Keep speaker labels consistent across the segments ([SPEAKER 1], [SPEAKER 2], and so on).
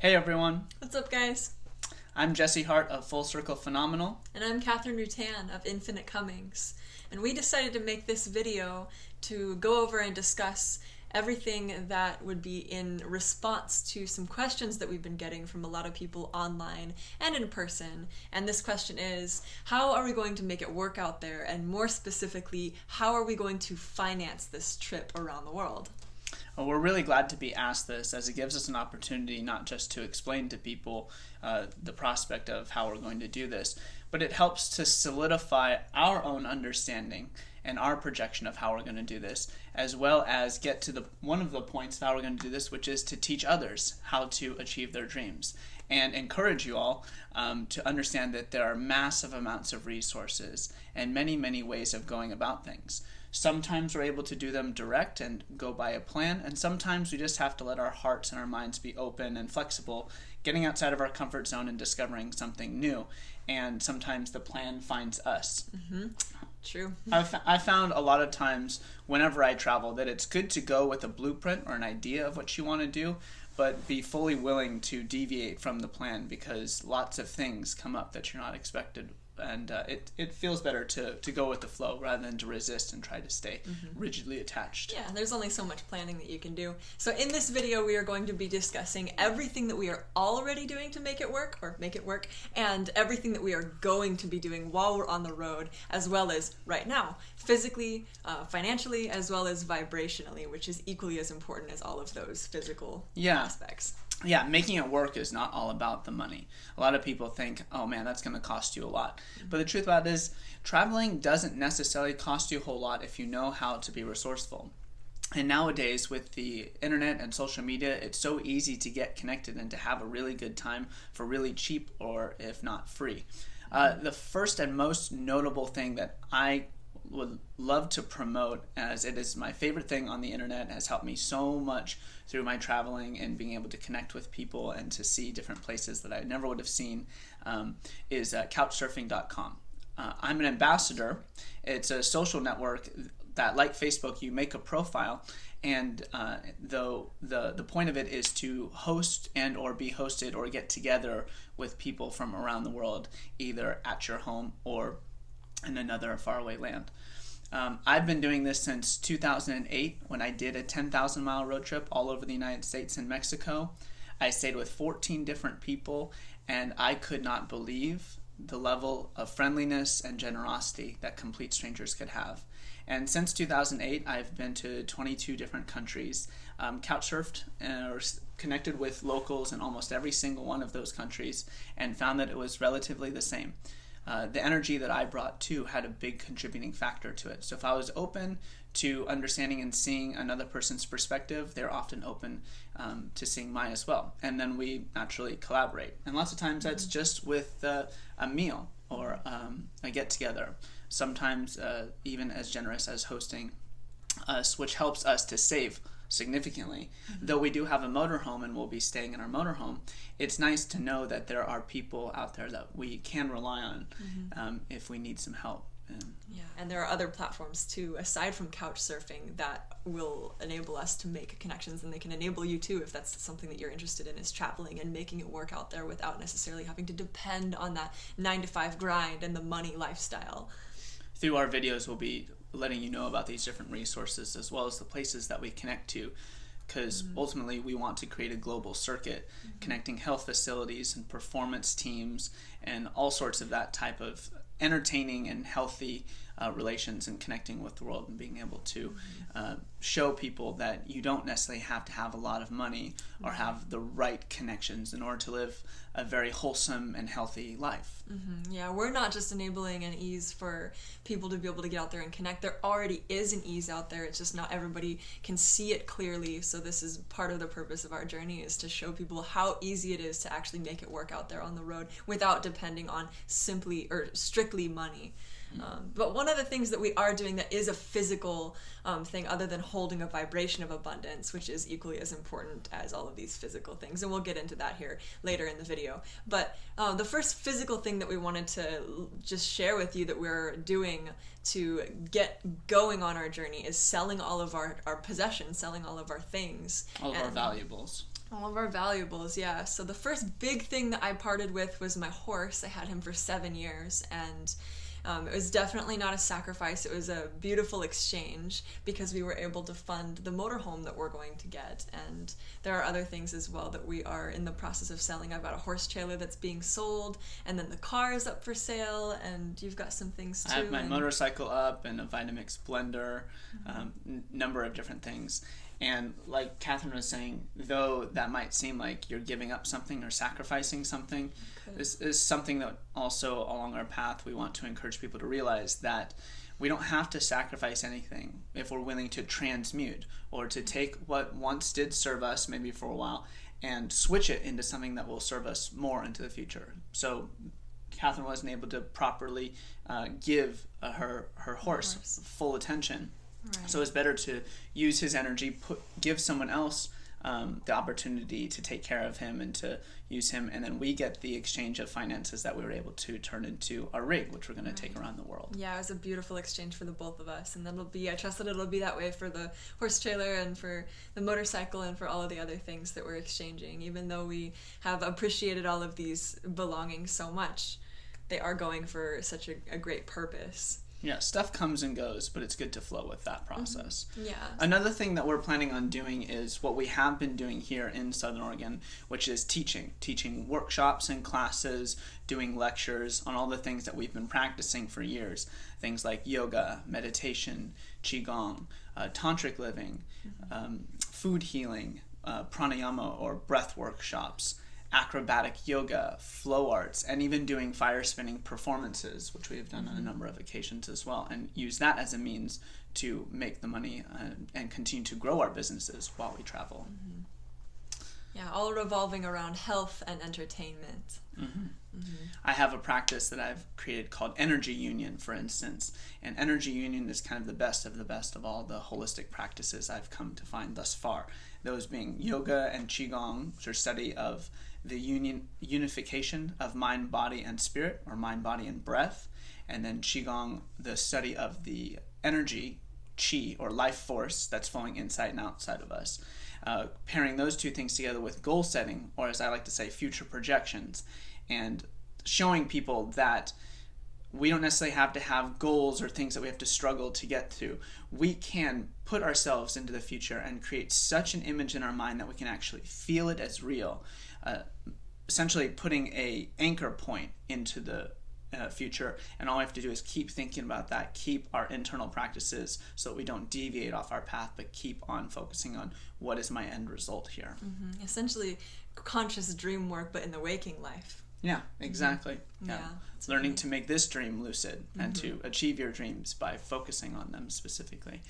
[SPEAKER 1] Hey everyone,
[SPEAKER 2] What's up, guys?
[SPEAKER 1] I'm Jesse Hart of Full Circle Phenomenal.
[SPEAKER 2] And I'm Catherine Rutan of Infinite Cummings. And we decided to make this video to go over and discuss everything that would be in response to some questions that we've been getting from a lot of people online and in person. And this question is, how are we going to make it work out there? And more specifically, how are we going to finance this trip around the world?
[SPEAKER 1] Well, we're really glad to be asked this, as it gives us an opportunity not just to explain to people the prospect of how we're going to do this, but it helps to solidify our own understanding and our projection of how we're going to do this, as well as get to one of the points of how we're going to do this, which is to teach others how to achieve their dreams and encourage you all to understand that there are massive amounts of resources and many, many ways of going about things. Sometimes we're able to do them direct and go by a plan, and sometimes we just have to let our hearts and our minds be open and flexible, getting outside of our comfort zone and discovering something new. And sometimes the plan finds us.
[SPEAKER 2] Mm-hmm. True.
[SPEAKER 1] I found a lot of times whenever I travel that it's good to go with a blueprint or an idea of what you want to do, but be fully willing to deviate from the plan because lots of things come up that you're not expected. And it feels better to go with the flow rather than to resist and try to stay rigidly attached.
[SPEAKER 2] Yeah, there's only so much planning that you can do. So in this video, we are going to be discussing everything that we are already doing to make it work, and everything that we are going to be doing while we're on the road, as well as right now, physically, financially, as well as vibrationally, which is equally as important as all of those physical aspects.
[SPEAKER 1] Yeah, making it work is not all about the money. A lot of people think, oh man, that's going to cost you a lot. But the truth about it is, traveling doesn't necessarily cost you a whole lot if you know how to be resourceful. And nowadays, with the internet and social media, it's so easy to get connected and to have a really good time for really cheap or if not free. The first and most notable thing that I would love to promote, as it is my favorite thing on the internet, has helped me so much through my traveling and being able to connect with people and to see different places that I never would have seen, is couchsurfing.com. I'm an ambassador. It's a social network that, like Facebook, you make a profile, and the point of it is to host and or be hosted or get together with people from around the world, either at your home or in another faraway land. I've been doing this since 2008 when I did a 10,000-mile road trip all over the United States and Mexico. I stayed with 14 different people, and I could not believe the level of friendliness and generosity that complete strangers could have. And since 2008, I've been to 22 different countries, couchsurfed or connected with locals in almost every single one of those countries, and found that it was relatively the same. The energy that I brought too had a big contributing factor to it. So if I was open to understanding and seeing another person's perspective, they're often open to seeing mine as well. And then we naturally collaborate. And lots of times that's just with a meal or a get-together. Sometimes even as generous as hosting us, which helps us to save significantly. Though we do have a motorhome and we'll be staying in our motorhome, it's nice to know that there are people out there that we can rely on if we need some help.
[SPEAKER 2] And there are other platforms too, aside from couch surfing, that will enable us to make connections, and they can enable you too if that's something that you're interested in, is traveling and making it work out there without necessarily having to depend on that 9-to-5 grind and the money lifestyle.
[SPEAKER 1] Through our videos, we'll be letting you know about these different resources as well as the places that we connect to, because ultimately we want to create a global circuit connecting health facilities and performance teams and all sorts of that type of entertaining and healthy relations and connecting with the world and being able to show people that you don't necessarily have to have a lot of money or have the right connections in order to live a very wholesome and healthy life.
[SPEAKER 2] Yeah, we're not just enabling an ease for people to be able to get out there and connect. There already is an ease out there. It's just not everybody can see it clearly. So this is part of the purpose of our journey, is to show people how easy it is to actually make it work out there on the road without depending on simply or strictly money. But one of the things that we are doing that is a physical thing, other than holding a vibration of abundance, which is equally as important as all of these physical things, and we'll get into that here later in the video. But the first physical thing that we wanted to just share with you that we're doing to get going on our journey is selling all of our possessions, selling all of our things.
[SPEAKER 1] All of our valuables.
[SPEAKER 2] All of our valuables, yeah. So the first big thing that I parted with was my horse. I had him for 7 years, and it was definitely not a sacrifice. It was a beautiful exchange because we were able to fund the motorhome that we're going to get. And there are other things as well that we are in the process of selling. I've got a horse trailer that's being sold, and then the car is up for sale, and you've got some things too.
[SPEAKER 1] I have my motorcycle up and a Vitamix blender, number of different things. And like Catherine was saying, though that might seem like you're giving up something or sacrificing something, this is something that also along our path we want to encourage people to realize that we don't have to sacrifice anything if we're willing to transmute or to take what once did serve us, maybe for a while, and switch it into something that will serve us more into the future. So Catherine wasn't able to properly give her horse full attention. Right. So it's better to use his energy, give someone else the opportunity to take care of him and to use him, and then we get the exchange of finances that we were able to turn into our rig, which we're going to take around the world.
[SPEAKER 2] Yeah, it was a beautiful exchange for the both of us, and I trust that it'll be that way for the horse trailer and for the motorcycle and for all of the other things that we're exchanging. Even though we have appreciated all of these belongings so much, they are going for such a great purpose.
[SPEAKER 1] Yeah, stuff comes and goes, but it's good to flow with that process.
[SPEAKER 2] Yeah.
[SPEAKER 1] Another thing that we're planning on doing is what we have been doing here in Southern Oregon, which is teaching workshops and classes, doing lectures on all the things that we've been practicing for years. Things like yoga, meditation, qigong, tantric living, food healing, pranayama or breath workshops, acrobatic yoga, flow arts, and even doing fire spinning performances, which we have done on a number of occasions as well, and use that as a means to make the money and continue to grow our businesses while we travel.
[SPEAKER 2] Yeah, all revolving around health and entertainment.
[SPEAKER 1] I have a practice that I've created called Energy Union, for instance, and Energy Union is kind of the best of all the holistic practices I've come to find thus far. Those being yoga and qigong, which are study of the unification of mind, body, and spirit, or mind, body, and breath, and then qigong, the study of the energy, qi, or life force that's flowing inside and outside of us. Pairing those two things together with goal setting, or as I like to say, future projections, and showing people that we don't necessarily have to have goals or things that we have to struggle to get to. We can put ourselves into the future and create such an image in our mind that we can actually feel it as real. Essentially putting a anchor point into the future, and all we have to do is keep thinking about that, keep our internal practices so that we don't deviate off our path, but keep on focusing on what is my end result here.
[SPEAKER 2] Essentially conscious dream work, but in the waking life.
[SPEAKER 1] Yeah, exactly. Yeah. Learning to make this dream lucid and to achieve your dreams by focusing on them specifically.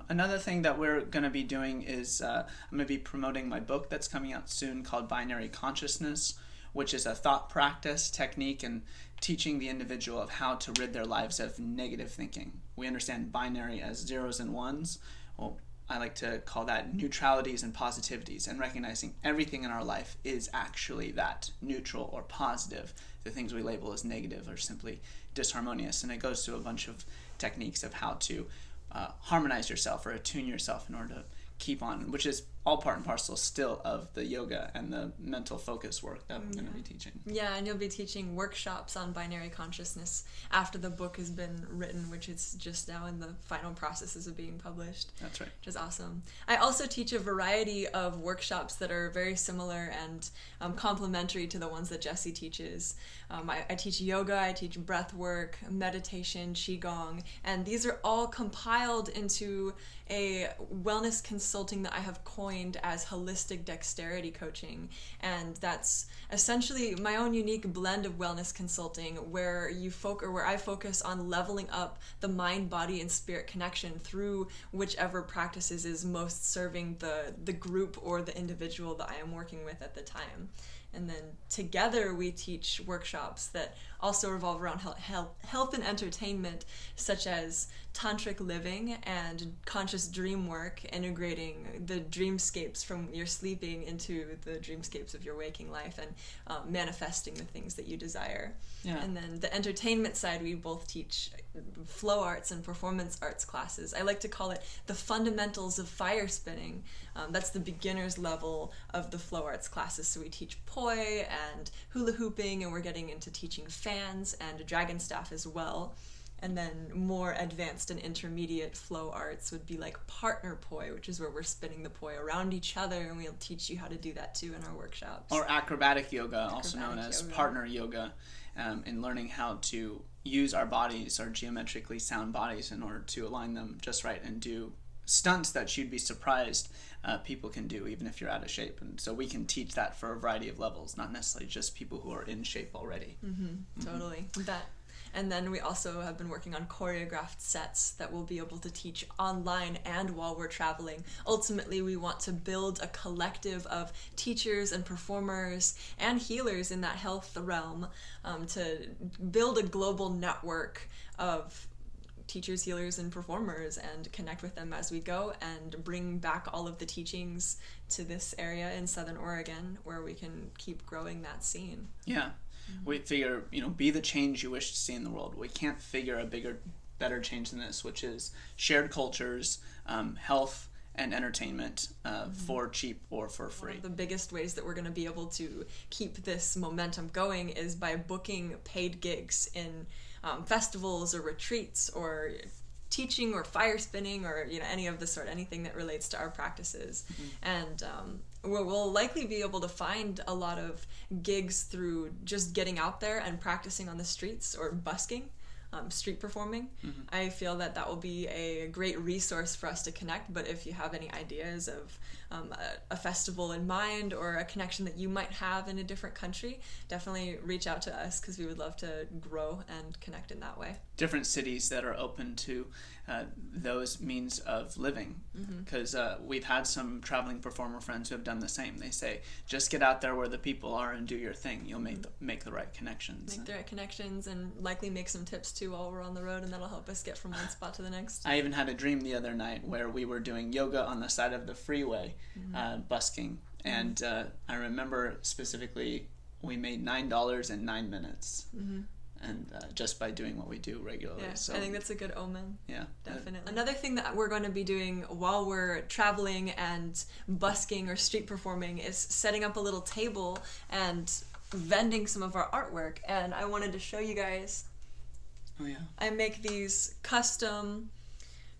[SPEAKER 1] Another thing that we're going to be doing is I'm going to be promoting my book that's coming out soon called Binary Consciousness, which is a thought practice technique and teaching the individual of how to rid their lives of negative thinking. We understand binary as zeros and ones. Well, I like to call that neutralities and positivities, and recognizing everything in our life is actually that, neutral or positive. The things we label as negative are simply disharmonious, and it goes through a bunch of techniques of how to harmonize yourself or attune yourself in order to keep on, which is all part and parcel still of the yoga and the mental focus work that I'm going to be teaching. Yeah,
[SPEAKER 2] and you'll be teaching workshops on binary consciousness after the book has been written, which is just now in the final processes of being published.
[SPEAKER 1] That's right.
[SPEAKER 2] Which is awesome. I also teach a variety of workshops that are very similar and complementary to the ones that Jessie teaches. I teach yoga, I teach breath work, meditation, qigong, and these are all compiled into a wellness consulting that I have coined as holistic dexterity coaching. And that's essentially my own unique blend of wellness consulting where I focus on leveling up the mind, body, and spirit connection through whichever practices is most serving the group or the individual that I am working with at the time. And then together we teach workshops that also revolve around health and entertainment, such as tantric living and conscious dream work, integrating the dreamscapes from your sleeping into the dreamscapes of your waking life, and manifesting the things that you desire.
[SPEAKER 1] Yeah.
[SPEAKER 2] And then the entertainment side, we both teach flow arts and performance arts classes. I like to call it the fundamentals of fire spinning. That's the beginner's level of the flow arts classes. So we teach poi and hula hooping, and we're getting into teaching fans and dragon staff as well. And then more advanced and intermediate flow arts would be like partner poi, which is where we're spinning the poi around each other, and we'll teach you how to do that too in our workshops.
[SPEAKER 1] Or acrobatic yoga, also known as partner yoga, and learning how to use our bodies, our geometrically sound bodies, in order to align them just right and do stunts that you'd be surprised people can do, even if you're out of shape. And so we can teach that for a variety of levels, not necessarily just people who are in shape already.
[SPEAKER 2] Totally. That. And then we also have been working on choreographed sets that we'll be able to teach online and while we're traveling. Ultimately, we want to build a collective of teachers and performers and healers in that health realm, to build a global network of teachers, healers, and performers, and connect with them as we go, and bring back all of the teachings to this area in Southern Oregon where we can keep growing that scene.
[SPEAKER 1] Yeah. We figure, be the change you wish to see in the world. We can't figure a bigger, better change than this, which is shared cultures, health, and entertainment for cheap or for free.
[SPEAKER 2] One of the biggest ways that we're going to be able to keep this momentum going is by booking paid gigs in festivals or retreats or teaching or fire spinning or any of the sort, anything that relates to our practices. And we'll likely be able to find a lot of gigs through just getting out there and practicing on the streets or busking, street performing. I feel that will be a great resource for us to connect. But if you have any ideas of a festival in mind or a connection that you might have in a different country, definitely reach out to us, because we would love to grow and connect in that way.
[SPEAKER 1] Different cities that are open to those means of living, because we've had some traveling performer friends who have done the same. They say, just get out there where the people are and do your thing. You'll make the right connections.
[SPEAKER 2] Make the right connections, and likely make some tips too while we're on the road, and that'll help us get from one spot to the next.
[SPEAKER 1] I even had a dream the other night where we were doing yoga on the side of the freeway, busking, and I remember specifically we made $9 in 9 minutes. And just by doing what we do regularly.
[SPEAKER 2] Yeah,
[SPEAKER 1] so
[SPEAKER 2] I think that's a good omen.
[SPEAKER 1] Yeah,
[SPEAKER 2] definitely. Another thing that we're going to be doing while we're traveling and busking or street performing is setting up a little table and vending some of our artwork. And I wanted to show you guys.
[SPEAKER 1] Oh yeah.
[SPEAKER 2] I make these custom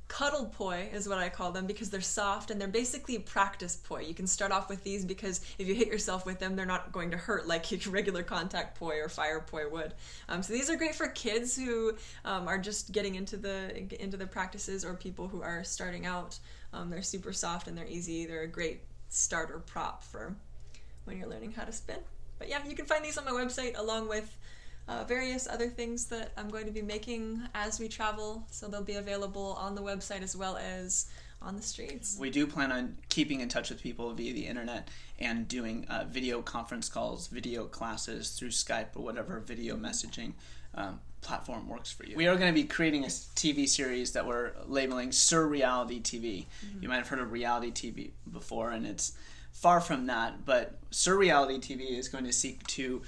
[SPEAKER 2] Cuddle Poi is what I call them, because they're soft and they're basically practice poi. You can start off with these because if you hit yourself with them, they're not going to hurt like your regular contact poi or fire poi would. So these are great for kids who are just getting into the practices, or people who are starting out. They're super soft and they're easy. They're a great starter prop for when you're learning how to spin. But yeah, you can find these on my website along with various other things that I'm going to be making as we travel, so they'll be available on the website as well as on the streets.
[SPEAKER 1] We do plan on keeping in touch with people via the internet and doing video conference calls, video classes through Skype or whatever video messaging platform works for you. We are going to be creating a TV series that we're labeling Surreality TV. You might have heard of reality TV before, and it's far from that, but Surreality TV is going to seek to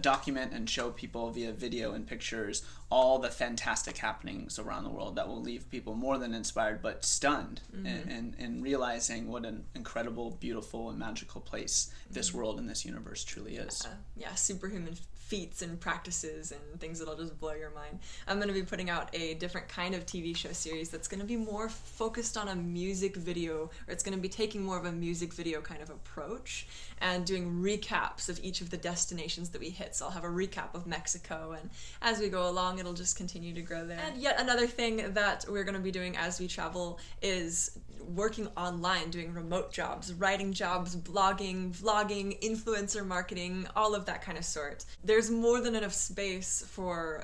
[SPEAKER 1] document and show people via video and pictures all the fantastic happenings around the world that will leave people more than inspired but stunned in realizing what an incredible, beautiful, and magical place this world and this universe truly is.
[SPEAKER 2] Superhuman feats and practices and things that'll just blow your mind. I'm going to be putting out a different kind of TV show series that's going to be more focused on a music video, or it's going to be taking more of a music video kind of approach and doing recaps of each of the destinations that we hit. So I'll have a recap of Mexico, and as we go along, it'll just continue to grow there. And yet another thing that we're going to be doing as we travel is working online, doing remote jobs, writing jobs, blogging, vlogging, influencer marketing, all of that kind of sort. There's more than enough space for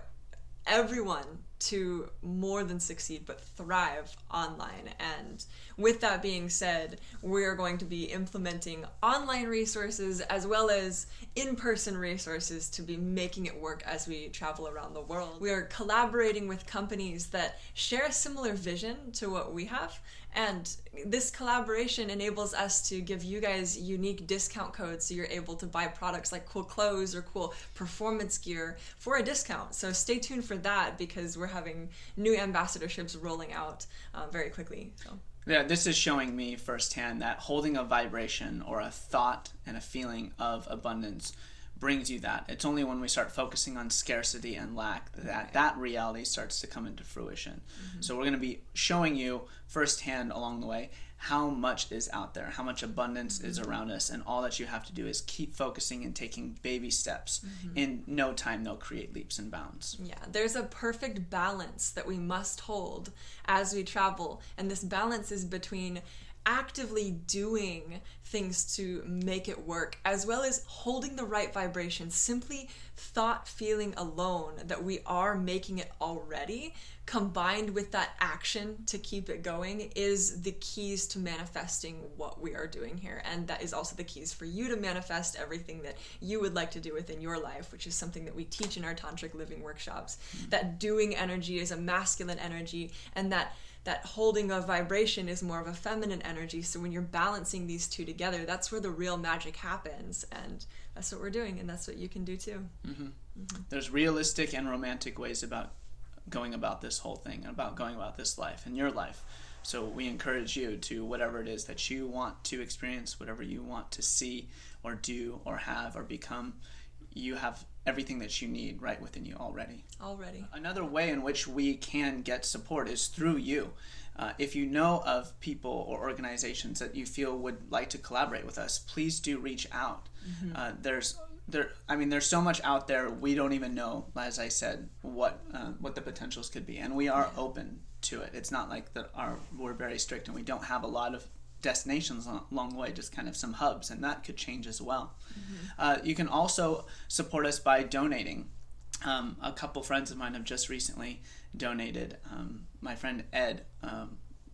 [SPEAKER 2] everyone to more than succeed, but thrive online. And with that being said, we're going to be implementing online resources as well as in-person resources to be making it work as we travel around the world. We are collaborating with companies that share a similar vision to what we have, and this collaboration enables us to give you guys unique discount codes so you're able to buy products like cool clothes or cool performance gear for a discount. So stay tuned for that, because we're having new ambassadorships rolling out very quickly. So.
[SPEAKER 1] Yeah, this is showing me firsthand that holding a vibration or a thought and a feeling of abundance brings you that. It's only when we start focusing on scarcity and lack that that reality starts to come into fruition. So we're going to be showing you firsthand along the way how much is out there, how much abundance is around us, and all that you have to do is keep focusing and taking baby steps. In no time they'll create leaps and bounds.
[SPEAKER 2] Yeah, there's a perfect balance that we must hold as we travel, and this balance is between actively doing things to make it work, as well as holding the right vibration. Simply thought, feeling alone that we are making it already, combined with that action to keep it going, is the keys to manifesting what we are doing here. And that is also the keys for you to manifest everything that you would like to do within your life, which is something that we teach in our tantric living workshops. That doing energy is a masculine energy, and that holding of vibration is more of a feminine energy. So when you're balancing these two together, that's where the real magic happens. And that's what we're doing, and that's what you can do too.
[SPEAKER 1] There's realistic and romantic ways about going about this whole thing, about going about this life and your life. So we encourage you to whatever it is that you want to experience, whatever you want to see or do or have or become, you have everything that you need right within you already. Another way in which we can get support is through you. If you know of people or organizations that you feel would like to collaborate with us, please do reach out. There's so much out there, we don't even know, as I said, what the potentials could be, and we are open to it. It's not like we're very strict and we don't have a lot of destinations along the way, just kind of some hubs, and that could change as well. You can also support us by donating. A couple friends of mine have just recently donated. My friend Ed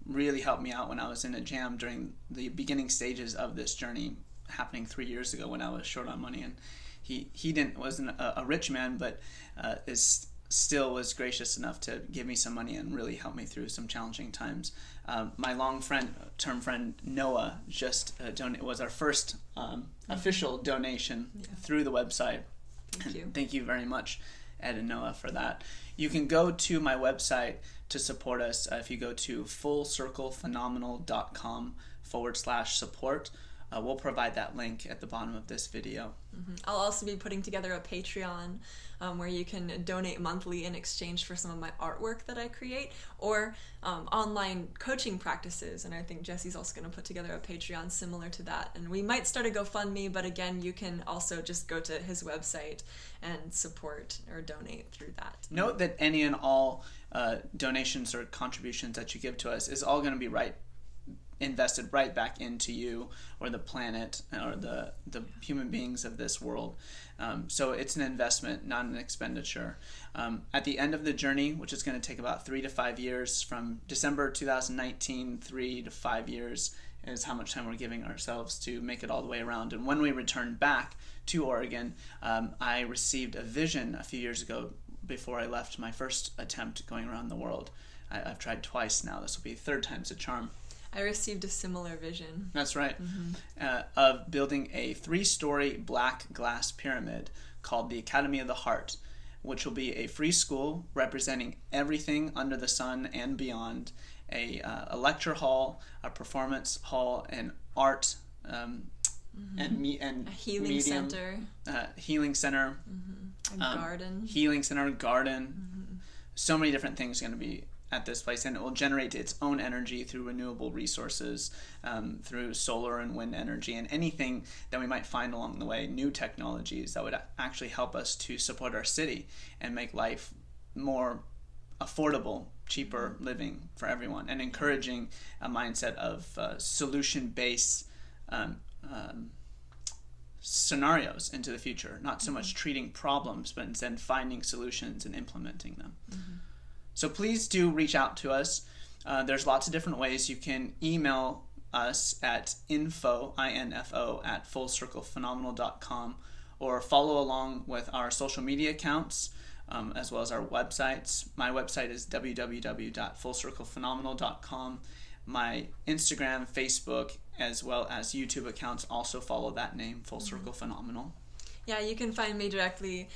[SPEAKER 1] really helped me out when I was in a jam during the beginning stages of this journey happening 3 years ago when I was short on money, and he wasn't a rich man, but still was gracious enough to give me some money and really help me through some challenging times. My long-term friend Noah just was our first official donation through the website. Thank you very much, Ed and Noah, for that. You can go to my website to support us. If you go to fullcirclephenomenal.com/support, we'll provide that link at the bottom of this video.
[SPEAKER 2] I'll also be putting together a Patreon where you can donate monthly in exchange for some of my artwork that I create, or online coaching practices. And I think Jesse's also going to put together a Patreon similar to that. And we might start a GoFundMe, but again, you can also just go to his website and support or donate through that.
[SPEAKER 1] Note that any and all donations or contributions that you give to us is all going to be invested right back into you or the planet or the human beings of this world. So it's an investment, not an expenditure. At the end of the journey, which is going to take about 3 to 5 years, from December 2019, 3 to 5 years is how much time we're giving ourselves to make it all the way around. And when we return back to Oregon, I received a vision a few years ago before I left my first attempt going around the world. I've tried twice now. This will be 3rd time's a charm.
[SPEAKER 2] I received a similar vision.
[SPEAKER 1] That's right. Of building a 3-story black glass pyramid called the Academy of the Heart, which will be a free school representing everything under the sun and beyond, a lecture hall, a performance hall, an art and
[SPEAKER 2] a healing center,
[SPEAKER 1] healing center,
[SPEAKER 2] a garden,
[SPEAKER 1] healing center, garden. So many different things are going to be at this place, and it will generate its own energy through renewable resources, through solar and wind energy, and anything that we might find along the way, new technologies that would actually help us to support our city and make life more affordable, cheaper living for everyone, and encouraging a mindset of solution-based scenarios into the future, not so much treating problems, but instead finding solutions and implementing them. So please do reach out to us. There's lots of different ways. You can email us at info at fullcirclephenomenal.com, or follow along with our social media accounts, as well as our websites. My website is www.fullcirclephenomenal.com. My Instagram, Facebook, as well as YouTube accounts also follow that name, Full Circle Phenomenal.
[SPEAKER 2] Yeah, you can find me directly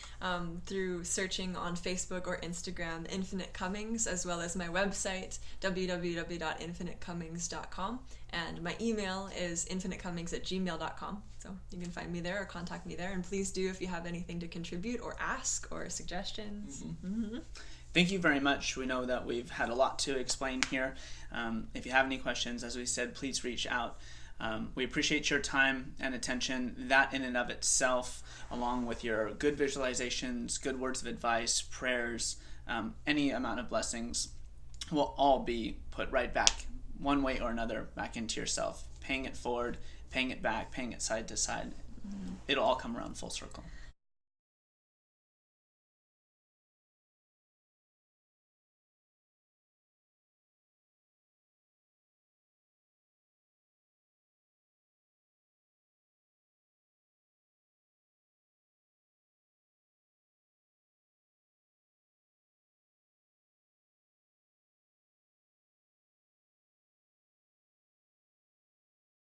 [SPEAKER 2] through searching on Facebook or Instagram, Infinite Cummings, as well as my website, www.infinitecummings.com. And my email is infinitecummings@gmail.com. So you can find me there or contact me there. And please do if you have anything to contribute or ask or suggestions.
[SPEAKER 1] Thank you very much. We know that we've had a lot to explain here. If you have any questions, as we said, please reach out. We appreciate your time and attention. That in and of itself, along with your good visualizations, good words of advice, prayers, any amount of blessings, will all be put right back, one way or another, back into yourself. Paying it forward, paying it back, paying it side to side. It'll all come around full circle.